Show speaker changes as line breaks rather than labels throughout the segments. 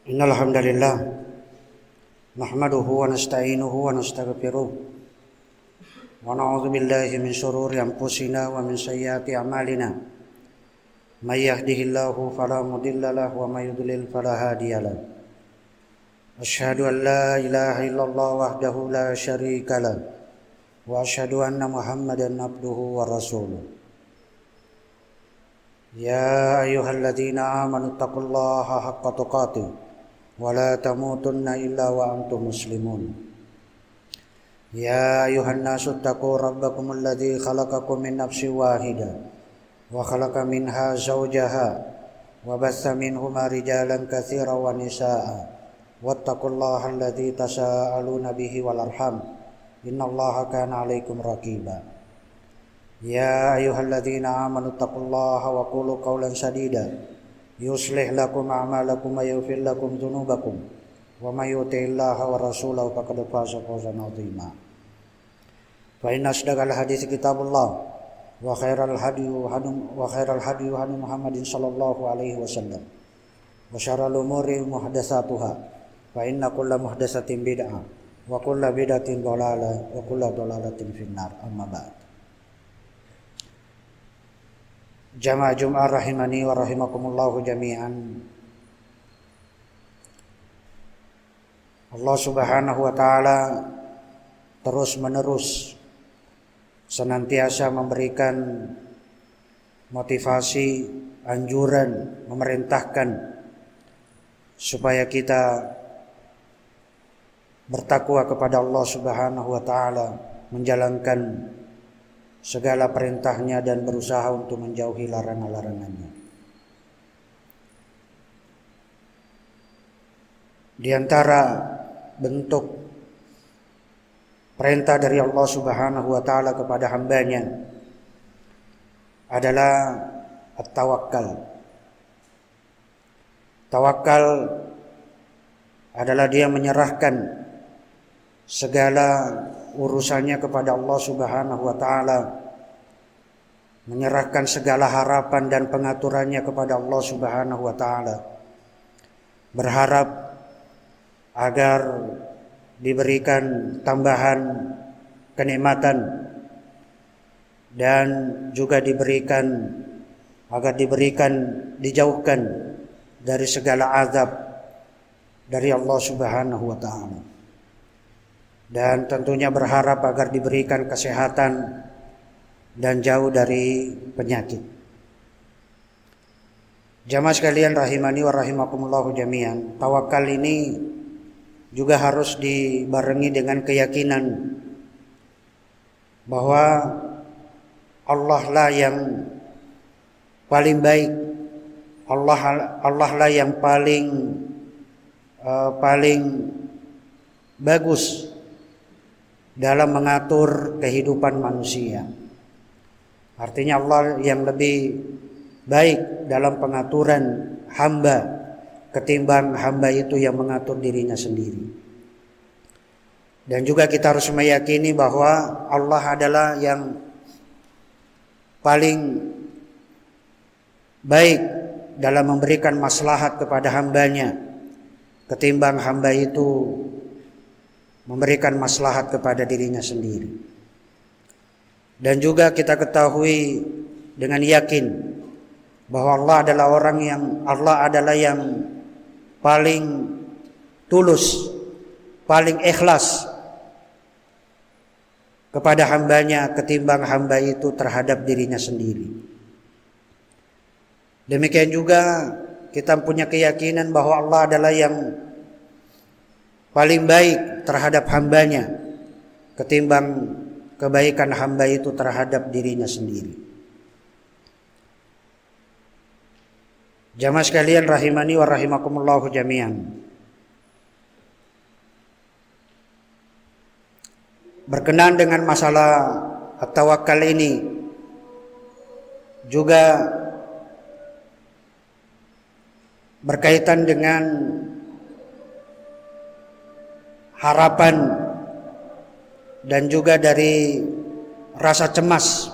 Innal hamdalillah nahmaduhu wa nasta'inuhu wa nastaghfiruh wa na'udzu billahi min shururi anfusina wa min sayyiati a'malina. May yahdihillahu fala mudilla lahu wa may yudlil fala hadiya lahu. Asyhadu an la ilaha illallah wahdahu la syarika lahu wa asyhadu anna Muhammadan abduhu wa rasuluh. Ya ayyuhalladzina amanu taqullaha haqqa tuqatih wa la tamutunna illa wa antum muslimun. Ya ayyuhan nasu taqu rabbakumul ladzi khalaqakum min nafsin wahidah wa khalaqa minha zawjaha wa bassa minhuma rijalan katsiran wa nisaa'a wattaqullaha alladzi tasaaluna bihi wal arham innallaha kana 'alaikum raqiba. Ya ayyuhalladzina amanu taqullaha wa qulu qawlan sadida yuslih lakum a'malakum wa yaghfir lakum dzunubakum wa may yuti'illaha wa rasulahu faqad faza fawzan 'azima. Fa inna asdaqal hadits kitabullah wa khairal hadi hadi Muhammadin sallallahu alaihi wasallam wa syarrul umuri muhdatsatuha fa inna kulla muhdatsatin bid'ah wa kulla bid'atin dhalalah wa kulla dhalalatin finnar. Amma ba'd. Jamaah Jum'ah rahimani wa rahimakumullahu jami'an. Allah Subhanahu wa ta'ala terus menerus senantiasa memberikan motivasi, anjuran, memerintahkan supaya kita bertakwa kepada Allah Subhanahu wa ta'ala, menjalankan segala perintahnya dan berusaha untuk menjauhi larangan-larangannya. Di antara bentuk perintah dari Allah Subhanahu wa ta'ala kepada hambanya adalah at-tawakkal. Tawakal adalah dia menyerahkan segala urusannya kepada Allah Subhanahu wa ta'ala, menyerahkan segala harapan dan pengaturannya kepada Allah Subhanahu wa ta'ala, berharap agar diberikan tambahan kenikmatan dan juga dijauhkan dari segala azab dari Allah Subhanahu wa ta'ala. Dan tentunya berharap agar diberikan kesehatan dan jauh dari penyakit. Jamaah sekalian rahimani wa rahimakumullahu jami'an. Tawakal ini juga harus dibarengi dengan keyakinan bahwa Allah lah yang paling baik, Allah lah yang paling bagus dalam mengatur kehidupan manusia. Artinya Allah yang lebih baik dalam pengaturan hamba ketimbang hamba itu yang mengatur dirinya sendiri. Dan juga kita harus meyakini bahwa Allah adalah yang paling baik dalam memberikan maslahat kepada hambanya ketimbang hamba itu memberikan maslahat kepada dirinya sendiri. Dan juga kita ketahui dengan yakin bahwa Allah adalah yang paling tulus, paling ikhlas kepada hambanya ketimbang hamba itu terhadap dirinya sendiri. Demikian juga kita punya keyakinan bahwa Allah adalah yang paling baik terhadap hambanya ketimbang kebaikan hamba itu terhadap dirinya sendiri. Jamaah sekalian rahimani wa rahimakumullahu jami'an. Berkenaan dengan masalah at-tawakkal ini juga berkaitan dengan harapan dan juga dari rasa cemas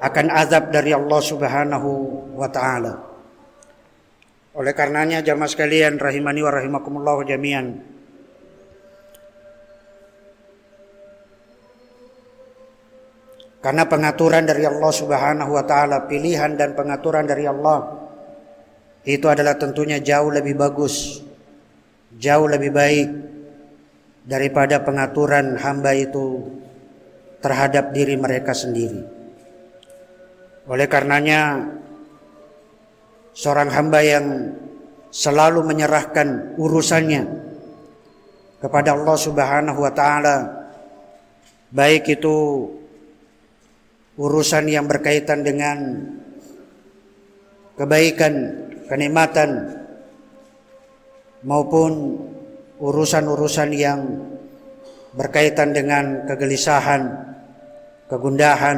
akan azab dari Allah Subhanahu wa ta'ala. Oleh karenanya jamaah sekalian rahimani wa rahimakumullah jami'an, karena pengaturan dari Allah Subhanahu wa taala, pilihan dan pengaturan dari Allah itu adalah tentunya jauh lebih bagus, jauh lebih baik daripada pengaturan hamba itu terhadap diri mereka sendiri. Oleh karenanya seorang hamba yang selalu menyerahkan urusannya kepada Allah Subhanahu wa taala, baik itu urusan yang berkaitan dengan kebaikan, kenikmatan, maupun urusan-urusan yang berkaitan dengan kegelisahan, kegundahan,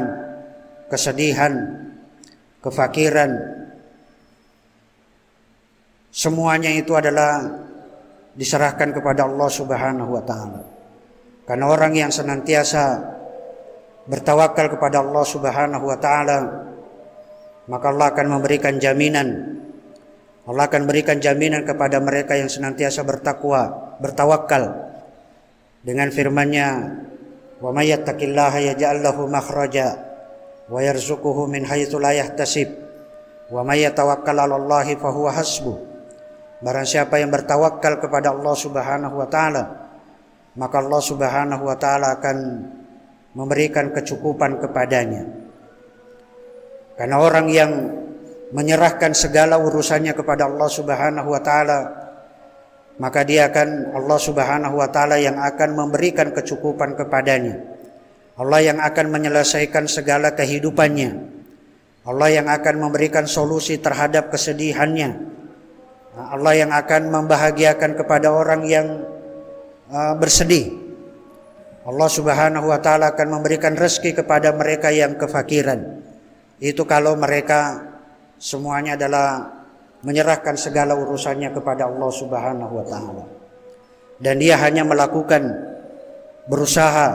kesedihan, kefakiran, semuanya itu adalah diserahkan kepada Allah Subhanahu wa taala. Karena orang yang senantiasa bertawakal kepada Allah Subhanahu wa taala, maka Allah akan memberikan jaminan. Allah akan berikan jaminan kepada mereka yang senantiasa bertakwa, bertawakal dengan firman-Nya, "Wa may yattaqillaha yaj'al lahu makhraja wa yarzuquhu min haitsu la yahtasib wa may yatawakkal 'alallahi fahuwa hasbuh." Barang siapa yang bertawakal kepada Allah Subhanahu wa taala, maka Allah Subhanahu wa taala akan memberikan kecukupan kepadanya. Karena orang yang menyerahkan segala urusannya kepada Allah Subhanahu wa taala, maka dia akan, Allah Subhanahu wa taala yang akan memberikan kecukupan kepadanya. Allah yang akan menyelesaikan segala kehidupannya. Allah yang akan memberikan solusi terhadap kesedihannya. Allah yang akan membahagiakan kepada orang yang bersedih. Allah Subhanahu wa taala akan memberikan rezeki kepada mereka yang kefakiran. Itu kalau mereka semuanya adalah menyerahkan segala urusannya kepada Allah Subhanahu wa taala. Dan dia hanya berusaha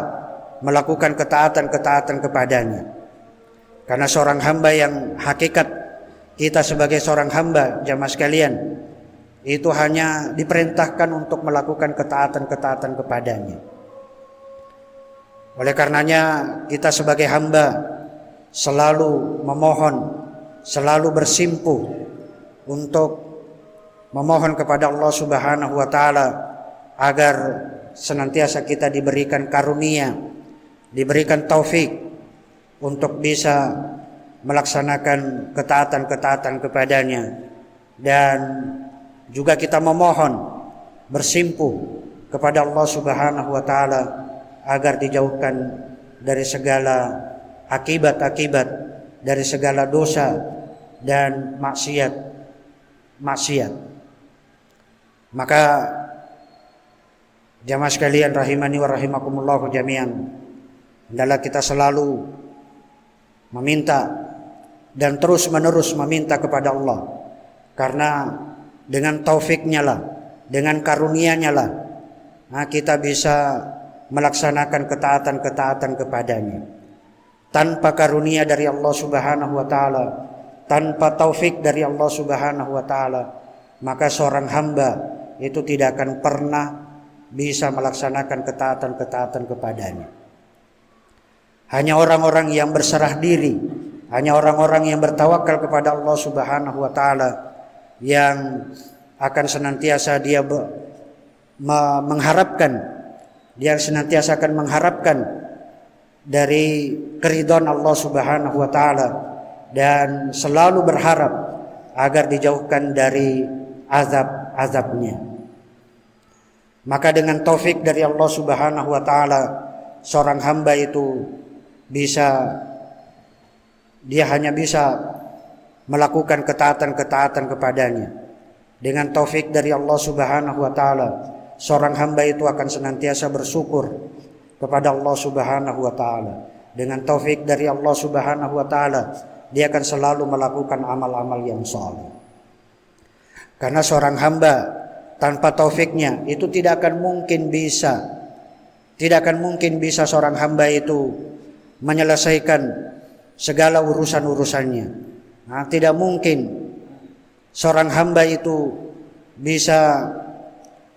melakukan ketaatan-ketaatan kepadanya. Karena seorang hamba yang hakikat, kita sebagai seorang hamba jamaah sekalian, itu hanya diperintahkan untuk melakukan ketaatan-ketaatan kepadanya. Oleh karenanya kita sebagai hamba selalu memohon, selalu bersimpuh untuk memohon kepada Allah Subhanahu wa taala agar senantiasa kita diberikan karunia, diberikan taufik untuk bisa melaksanakan ketaatan-ketaatan kepadanya. Dan juga kita memohon, bersimpuh kepada Allah Subhanahu wa taala agar dijauhkan dari segala akibat-akibat, dari segala dosa dan maksiat. Maka jamaah sekalian rahimani wa rahimakumullah jami'an, hendaklah kita selalu meminta dan terus menerus meminta kepada Allah, karena dengan taufiknya lah, dengan karunia-Nya lah, kita bisa melaksanakan ketaatan-ketaatan kepadanya. Tanpa karunia dari Allah Subhanahu wa taala, tanpa taufik dari Allah Subhanahu wa taala, maka seorang hamba itu tidak akan pernah bisa melaksanakan ketaatan-ketaatan kepadanya. Hanya orang-orang yang berserah diri, hanya orang-orang yang bertawakal kepada Allah Subhanahu wa taala yang akan senantiasa dia mengharapkan, dia senantiasa akan mengharapkan dari keridhaan Allah Subhanahu wa taala dan selalu berharap agar dijauhkan dari azab-azabnya. Maka dengan taufik dari Allah Subhanahu wa taala, seorang hamba itu dia hanya bisa melakukan ketaatan-ketaatan kepadanya. Dengan taufik dari Allah Subhanahu wa taala, seorang hamba itu akan senantiasa bersyukur kepada Allah Subhanahu wa taala. Dengan taufik dari Allah Subhanahu wa taala, dia akan selalu melakukan amal-amal yang saleh. Karena seorang hamba tanpa taufiknya itu tidak akan mungkin bisa seorang hamba itu menyelesaikan segala urusan-urusannya. Tidak mungkin seorang hamba itu bisa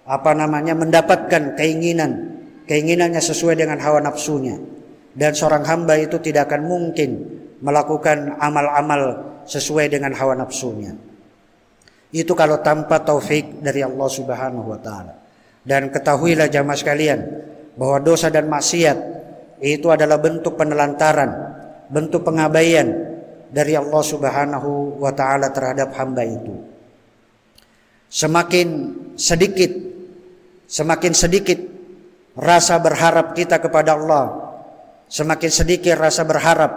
mendapatkan keinginannya sesuai dengan hawa nafsunya, dan seorang hamba itu tidak akan mungkin melakukan amal-amal sesuai dengan hawa nafsunya. Itu kalau tanpa taufik dari Allah Subhanahu wa taala. Dan ketahuilah jamaah sekalian bahwa dosa dan maksiat itu adalah bentuk penelantaran, bentuk pengabaian dari Allah Subhanahu wa taala terhadap hamba itu. Semakin sedikit rasa berharap kita kepada Allah, semakin sedikit rasa berharap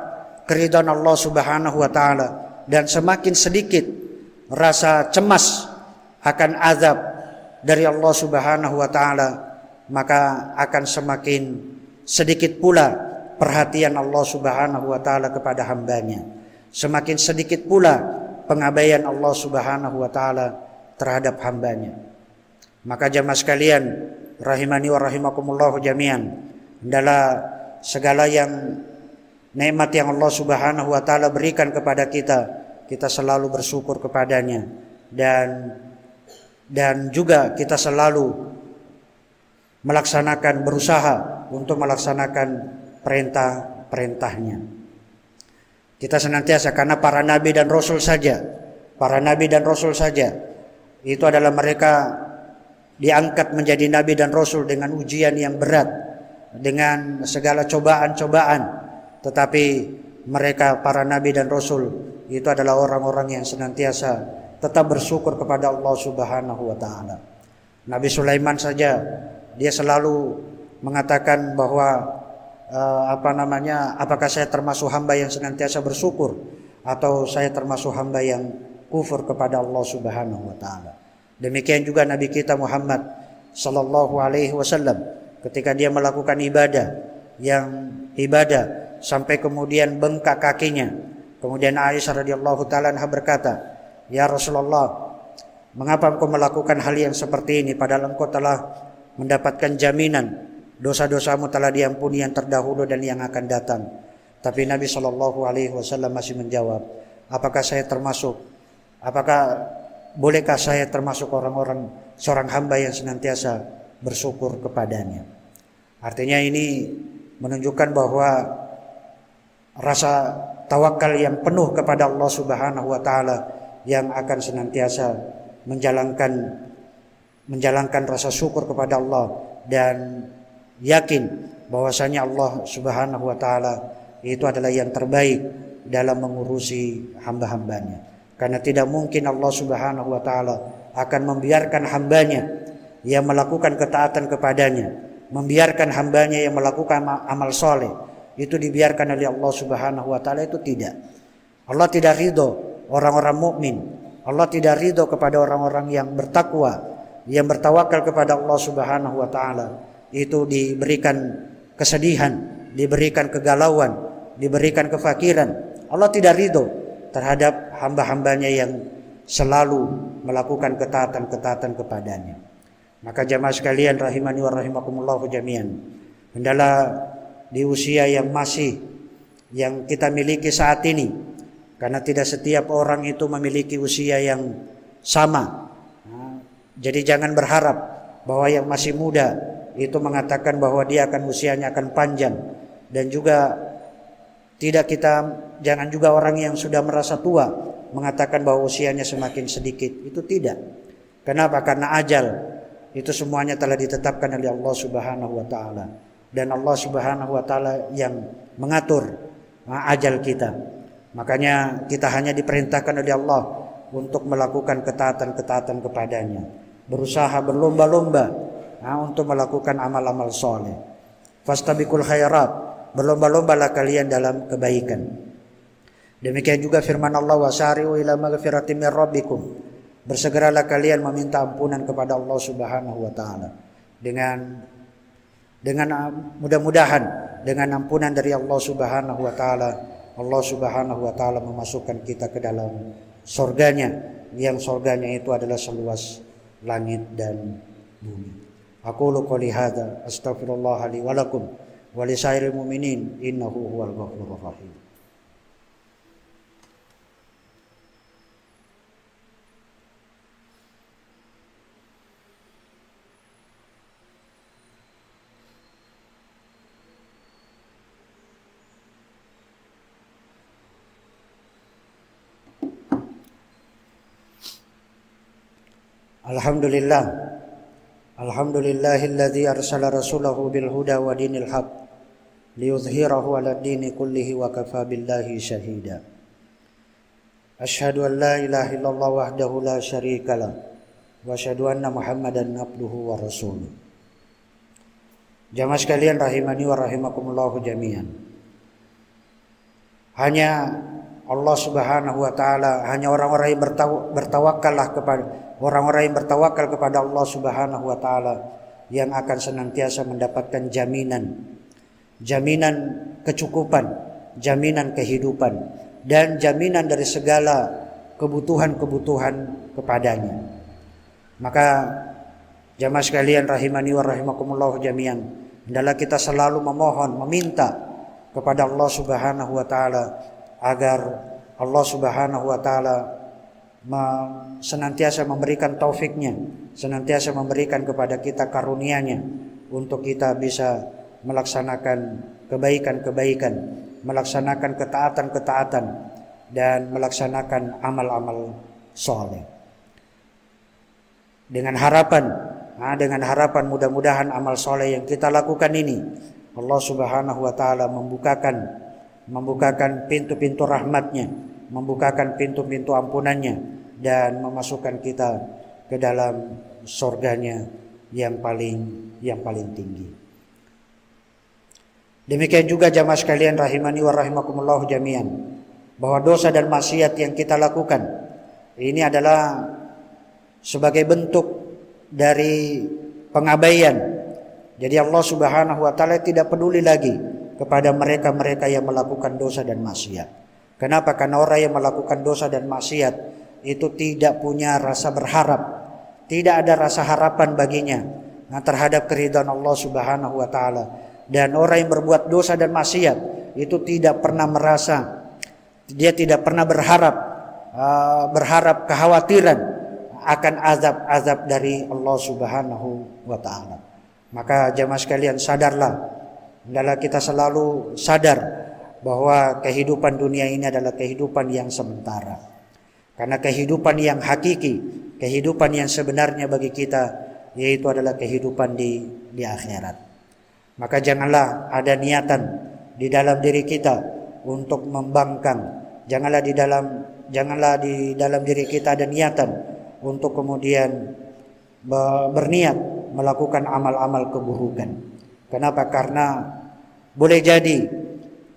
keridhaan Allah Subhanahu wa taala, dan semakin sedikit rasa cemas akan azab dari Allah Subhanahu wa taala, maka akan semakin sedikit pula perhatian Allah Subhanahu wa taala kepada hambanya. Semakin sedikit pula pengabaian Allah Subhanahu wa taala terhadap hambanya. Maka jamaah sekalian rahimani wa rahimakumullah jami'an, adalah segala yang nikmat yang Allah Subhanahu wa taala berikan kepada kita selalu bersyukur kepadanya, dan juga kita selalu berusaha untuk melaksanakan perintah-perintahnya. Kita senantiasa, karena para nabi dan rasul saja itu adalah mereka diangkat menjadi nabi dan rasul dengan ujian yang berat, dengan segala cobaan-cobaan, tetapi mereka para nabi dan rasul itu adalah orang-orang yang senantiasa tetap bersyukur kepada Allah Subhanahu wa taala. Nabi Sulaiman saja dia selalu mengatakan bahwa apakah saya termasuk hamba yang senantiasa bersyukur atau saya termasuk hamba yang kufur kepada Allah Subhanahu wa taala. Demikian juga Nabi kita Muhammad sallallahu alaihi wasallam ketika dia melakukan ibadah sampai kemudian bengkak kakinya. Kemudian Aisyah radhiyallahu taala anha berkata, "Ya Rasulullah, mengapa engkau melakukan hal yang seperti ini padahal engkau telah mendapatkan jaminan dosa-dosamu telah diampuni yang terdahulu dan yang akan datang?" Tapi Nabi sallallahu alaihi wasallam masih menjawab, bolehkah saya termasuk seorang hamba yang senantiasa bersyukur kepadanya? Artinya ini menunjukkan bahwa rasa tawakal yang penuh kepada Allah Subhanahu wa taala yang akan senantiasa menjalankan rasa syukur kepada Allah, dan yakin bahwasanya Allah Subhanahu wa taala itu adalah yang terbaik dalam mengurusi hamba-hambanya. Karena tidak mungkin Allah Subhanahu wa taala akan membiarkan hambanya yang melakukan ketaatan kepadanya, membiarkan hambanya yang melakukan amal soleh itu dibiarkan oleh Allah Subhanahu wa taala, itu tidak. Allah tidak ridho orang-orang mukmin. Allah tidak ridho kepada orang-orang yang bertakwa, yang bertawakal kepada Allah Subhanahu wa taala. Itu diberikan kesedihan, diberikan kegalauan, diberikan kefakiran. Allah tidak ridho terhadap hamba-hambanya yang selalu melakukan ketaatan-ketaatan kepadanya. Maka jamaah sekalian rahimani wa rahimakumullah jami'an, hendaklah di usia yang kita miliki saat ini, karena tidak setiap orang itu memiliki usia yang sama. Jadi jangan berharap bahwa yang masih muda itu mengatakan bahwa dia usianya akan panjang, dan juga jangan juga orang yang sudah merasa tua mengatakan bahwa usianya semakin sedikit. Itu tidak. Kenapa? Karena ajal itu semuanya telah ditetapkan oleh Allah Subhanahu wa taala, dan Allah Subhanahu wa taala yang mengatur ajal kita. Makanya kita hanya diperintahkan oleh Allah untuk melakukan ketaatan-ketaatan kepadanya, berusaha berlomba-lomba untuk melakukan amal-amal soleh. Fastabiqul khairat, berlomba-lombalah kalian dalam kebaikan. Demikian juga firman Allah, wasari'u ila maghfiratin min rabbikum, bersegeralah kalian meminta ampunan kepada Allah Subhanahu wa taala, dengan mudah-mudahan dengan ampunan dari Allah Subhanahu wa taala, Allah Subhanahu wa taala memasukkan kita ke dalam surganya, yang surganya itu adalah seluas langit dan bumi. Aqulu qouli hadza astaghfirullah li wa lakum wa lisairil mu'minin innahu huwal ghafurur rahim. Alhamdulillah. Alhamdulillahilladzi arsala rasulahu bil huda wa dinil haq liyuzhirahu 'ala ad-dini kullihi wa kafa billahi shahida. Asyhadu an la ilaha illallah wahdahu la syarikalah wa asyhadu anna Muhammadan abduhu wa rasuluh. Jamaah sekalian rahimani wa rahimakumullah jami'an. Hanya Allah Subhanahu wa taala, hanya orang-orang yang bertawakal kepada Allah Subhanahu wa taala yang akan senantiasa mendapatkan jaminan kecukupan, jaminan kehidupan, dan jaminan dari segala kebutuhan-kebutuhan kepadanya. Maka jamaah sekalian rahimani wa rahimakumullah jami'an, hendaklah kita selalu memohon, meminta kepada Allah Subhanahu wa taala agar Allah Subhanahu wa taala senantiasa memberikan taufiknya, senantiasa memberikan kepada kita karunia-Nya untuk kita bisa melaksanakan kebaikan-kebaikan, melaksanakan ketaatan-ketaatan, dan melaksanakan amal-amal soleh. Dengan harapan mudah-mudahan amal soleh yang kita lakukan ini Allah Subhanahu wa taala membukakan pintu-pintu rahmat-Nya, membukakan pintu-pintu ampunan-Nya, dan memasukkan kita ke dalam surga-Nya yang paling tinggi. Demikian juga jamaah sekalian rahimani wa rahimakumullah jami'an, bahwa dosa dan maksiat yang kita lakukan ini adalah sebagai bentuk dari pengabaian. Jadi Allah Subhanahu wa taala tidak peduli lagi kepada mereka-mereka yang melakukan dosa dan maksiat. Kenapa? Karena orang yang melakukan dosa dan maksiat itu tidak punya rasa berharap, tidak ada rasa harapan baginya terhadap keridhaan Allah Subhanahu wa taala. Dan orang yang berbuat dosa dan maksiat itu tidak pernah merasa, dia tidak pernah berharap kekhawatiran akan azab-azab dari Allah Subhanahu wa taala. Maka jamaah sekalian sadarlah, hendaklah kita selalu sadar bahwa kehidupan dunia ini adalah kehidupan yang sementara. Karena kehidupan yang hakiki, kehidupan yang sebenarnya bagi kita yaitu adalah kehidupan di akhirat. Maka janganlah ada niatan di dalam diri kita untuk membangkang, janganlah di dalam diri kita ada niatan untuk kemudian berniat melakukan amal-amal keburukan. Kenapa? Karena boleh jadi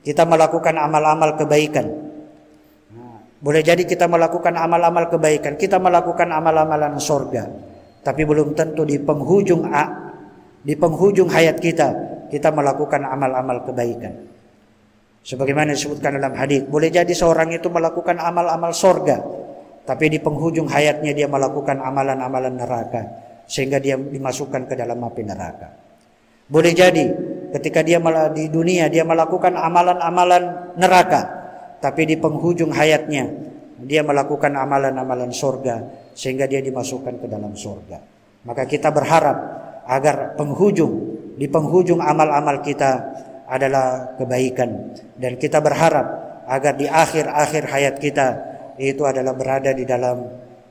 kita melakukan amal-amal kebaikan. Boleh jadi kita melakukan amal-amal kebaikan, kita melakukan amal-amalan surga, tapi belum tentu di penghujung hayat kita melakukan amal-amal kebaikan. Sebagaimana disebutkan dalam hadis, boleh jadi seorang itu melakukan amal-amal surga, tapi di penghujung hayatnya dia melakukan amalan-amalan neraka, sehingga dia dimasukkan ke dalam api neraka. Boleh jadi ketika dia di dunia dia melakukan amalan-amalan neraka, tapi di penghujung hayatnya dia melakukan amalan-amalan surga, sehingga dia dimasukkan ke dalam surga. Maka kita berharap agar di penghujung amal-amal kita adalah kebaikan, dan kita berharap agar di akhir-akhir hayat kita itu adalah berada di dalam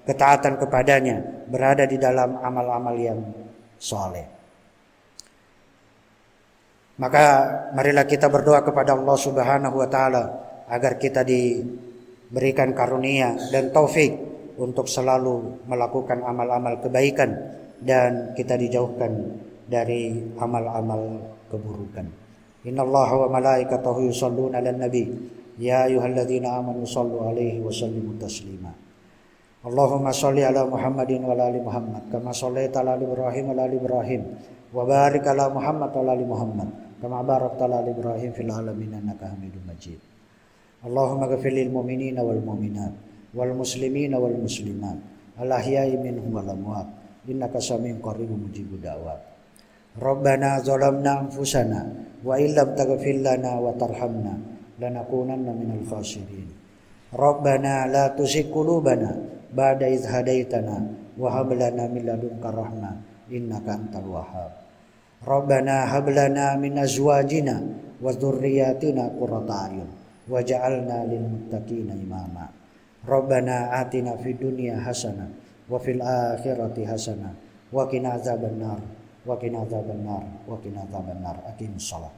ketaatan kepadanya, berada di dalam amal-amal yang soleh. Maka marilah kita berdoa kepada Allah Subhanahu wa taala agar kita diberikan karunia dan taufik untuk selalu melakukan amal-amal kebaikan, dan kita dijauhkan dari amal-amal keburukan. Innallaha wa malaikatahu yusholluna 'alan nabi ya ayyuhalladzina amanu shallu 'alaihi wa sallimu taslima. Allahumma shalli ala Muhammadin wa ala ali Muhammad kama shallaita ala Ibrahim wa ala ali Ibrahim wa barik ala Muhammad wa ala ali Muhammad kama barakta ala Ibrahim fil alamin innaka Hamidum Majid. Allahumma ighfir lil mu'minina wal mu'minat wal muslimina wal muslimat al ahya'i minhum wal amwat innaka samiun qaribun mujibud da'wat. Rabbana zalamna anfusana wa illam taghfir lana wa tarhamna lanakunanna minal khasirin. Rabbana la tuzigh qulubana ba'da idh hadaitana wa hab lana min ladunka rahmah innaka antal wahhab. Rabbana hab lana min azwajina wa dhurriyyatina qurrata a'yun waj'alna lil muttaqina imama. Rabbana atina fid dunya hasanah wa fil akhirati hasanah wa qina adzabannar wa qina adzabannar wa qina adzabannar. Aqimus shalah.